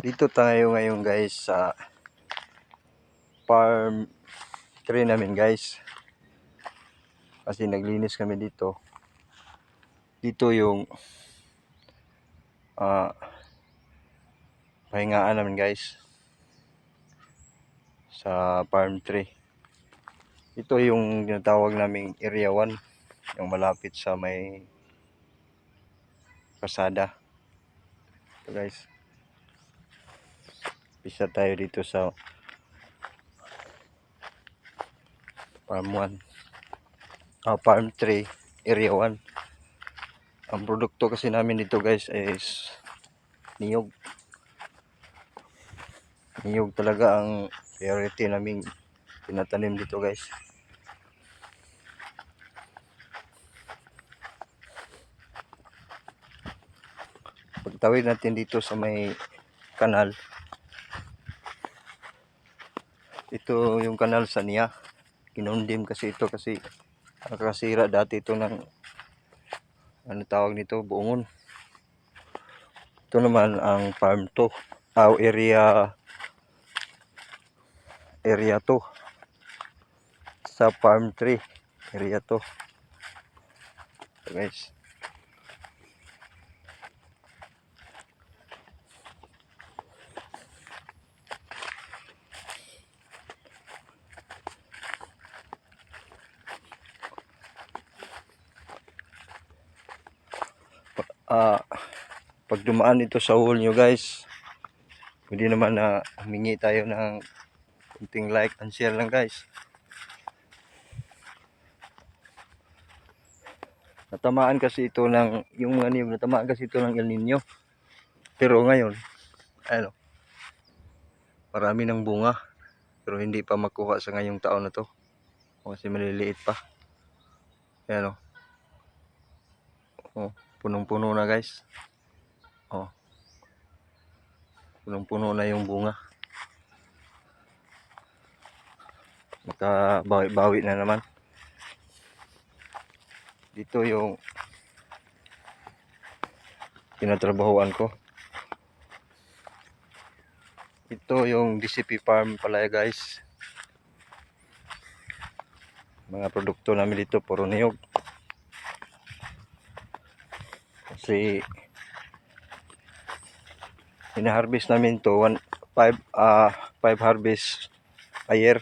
Dito tayo ngayon guys sa farm 3 namin guys. Kasi naglinis kami dito. Dito yung pahingaan namin guys. Sa farm 3. Ito yung tinatawag naming area 1. Yung malapit sa may pasada. Ito guys. Isa tayo dito sa farm 1. Farm 3, area 1. Ang produkto kasi namin dito guys is niyog. Niyog talaga ang priority naming tinatanim dito guys. Pagtawid natin dito sa may kanal. Ito yung kanal sa niya. Kinundim kasi ito kasi nakasira dati ito ng ano tawag nito, buongon. Ito naman ang farm 2. Area 2. Sa farm 3, area 2. So guys. Pag dumaan ito sa hole nyo guys, pwede naman na humingi tayo ng kunting like and share lang guys. Natamaan kasi ito ng yung mga niyog, natamaan kasi ito ng El Nino. Pero ngayon, ano, marami ng bunga. Pero hindi pa makuha sa ngayong taon na to. Kasi maliliit pa. Ayan o. Oh, punong-puno na guys. Oh. Punong-puno na yung bunga. Makabawi-bawi na naman. Dito yung tinatrabahuan ko. Ito yung DCP farm pala guys. Mga produkto namin dito puro niyog. Kasi ina-harvest namin to 5 harvest a year.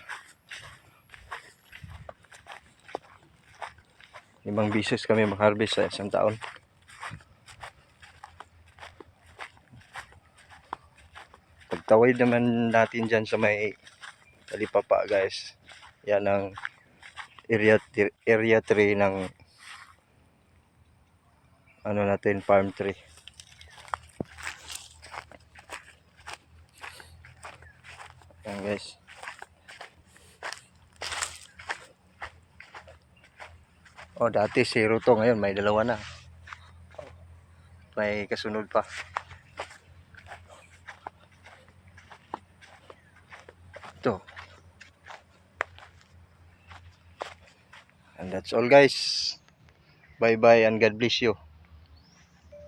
5 bisis kami mag-harvest sa isang taon. Pagtawid naman natin dyan sa may talipapa guys. Yan ang area 3 ng ano natin, farm 3. Yan guys. Oh, dati 0 to, ngayon may 2 na. May kasunod pa. Ito. And that's all guys. Bye bye and God bless you.